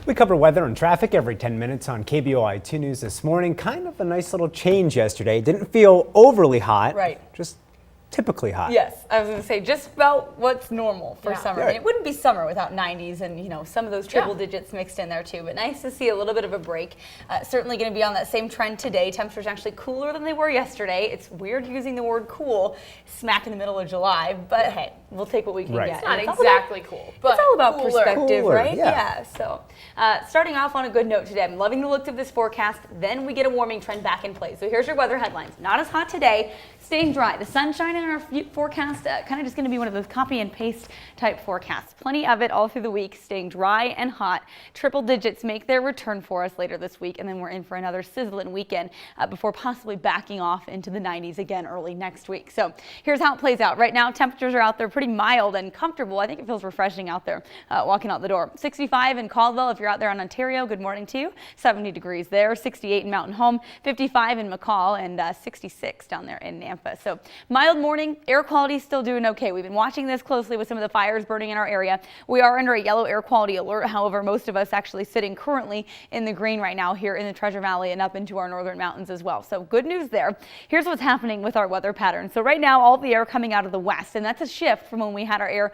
We cover weather and traffic every 10 minutes on KBOI 2 News this morning. Kind of a nice little change yesterday. Didn't feel overly hot. Right. Just typically hot. Yes, I was going to say just about what's normal for summer. Right. I mean, it wouldn't be summer without 90s and, you know, some of those triple digits mixed in there too. But nice to see a little bit of a break. Certainly going to be on that same trend today. Temperatures actually cooler than they were yesterday. It's weird using the word cool smack in the middle of July, but hey, we'll take what we can get. It's not exactly cool, but it's all about cooler. perspective, Cooler, right? yeah. So starting off on a good note today, I'm loving the look of this forecast. Then we get a warming trend back in place. So here's your weather headlines. Not as hot today, staying dry. The sunshine in our forecast kind of just going to be one of those copy and paste type forecasts. Plenty of it all through the week, staying dry and hot. Triple digits make their return for us later this week, and then we're in for another sizzling weekend before possibly backing off into the 90s again early next week. So here's how it plays out. Right now, temperatures are out there pretty mild and comfortable. I think it feels refreshing out there walking out the door. 65 in Caldwell if you're out there in Ontario. Good morning to you. 70 degrees there. 68 in Mountain Home. 55 in McCall and 66 down there in Nampa. So mild morning. Air quality still doing okay. We've been watching this closely with some of the fires burning in our area. We are under a yellow air quality alert. However, most of us actually sitting currently in the green right now here in the Treasure Valley and up into our northern mountains as well. So good news there. Here's what's happening with our weather pattern. So right now, all the air coming out of the west, and that's a shift from when we had our air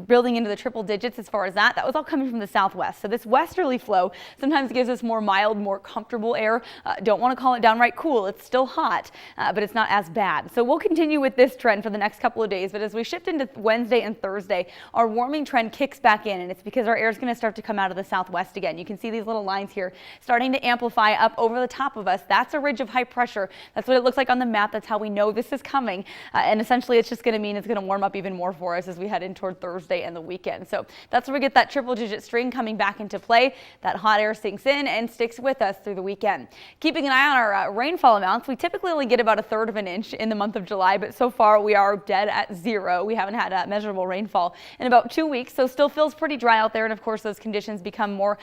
building into the triple digits as far as that. That was all coming from the southwest. So this westerly flow sometimes gives us more mild, more comfortable air. Don't want to call it downright cool. It's still hot, but it's not as bad. So we'll continue with this trend for the next couple of days, but as we shift into Wednesday and Thursday, our warming trend kicks back in, and it's because our air is going to start to come out of the southwest again. You can see these little lines here starting to amplify up over the top of us. That's a ridge of high pressure. That's what it looks like on the map. That's how we know this is coming, and essentially it's just going to mean it's going to warm up even more for us as we head in toward Thursday and the weekend. So that's where we get that triple digit string coming back into play. That hot air sinks in and sticks with us through the weekend. Keeping an eye on our rainfall amounts, we typically only get about 1/3 of an inch in the month of July, but so far we are dead at zero. We haven't had measurable rainfall in about 2 weeks, so still feels pretty dry out there. And of course, those conditions become more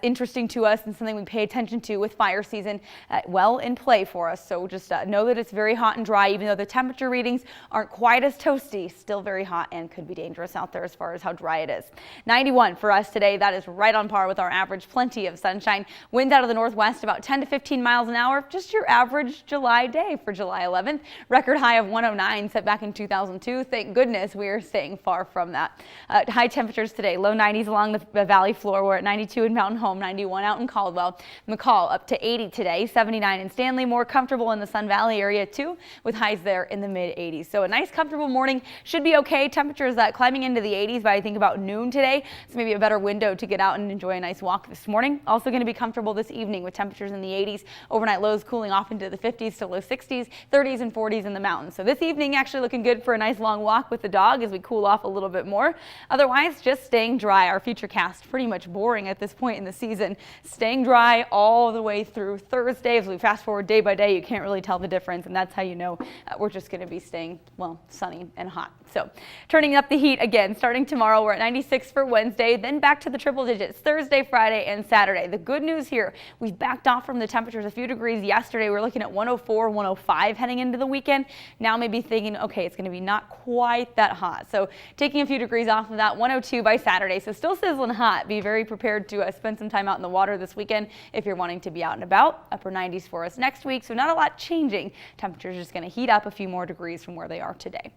interesting to us and something we pay attention to with fire season well in play for us. So just know that it's very hot and dry, even though the temperature readings aren't quite as toasty. Still very hot and could be dangerous out there as far as how dry it is. 91 for us today. That is right on par with our average. Plenty of sunshine. Winds out of the northwest about 10 to 15 miles an hour. Just your average July day for July 11th. Record high of 109 set back in 2002. Thank goodness we are staying far from that. High temperatures today, low 90s along the valley floor. We're at 92 in Mountain Home, 91 out in Caldwell. McCall up to 80 today, 79 in Stanley. More comfortable in the Sun Valley area too, with highs there in the mid 80s. So a nice comfortable morning. Should be okay. Temperatures climbing into the 80s by I think about noon today. So maybe a better window to get out and enjoy a nice walk this morning. Also going to be comfortable this evening with temperatures in the 80s. Overnight lows cooling off into the 50s to low 60s, 30s and 40s in the mountains. So this evening actually looking good for a nice long walk with the dog as we cool off a little bit more. Otherwise, just staying dry. Our future cast pretty much boring at this point in the season. Staying dry all the way through Thursday. As we fast forward day by day, you can't really tell the difference, and that's how you know we're just going to be staying, well, sunny and hot. So turning up the heat again, starting tomorrow, we're at 96 for Wednesday, then back to the triple digits Thursday, Friday, and Saturday. The good news here, we've backed off from the temperatures a few degrees yesterday. We're looking at 104, 105 heading into the weekend. Now maybe thinking, okay, it's going to be not quite that hot. So taking a few degrees off of that, 102 by Saturday. So still sizzling hot. Be very prepared to spend some time out in the water this weekend if you're wanting to be out and about. Upper 90s for us next week. So not a lot changing. Temperatures just going to heat up a few more degrees from where they are today.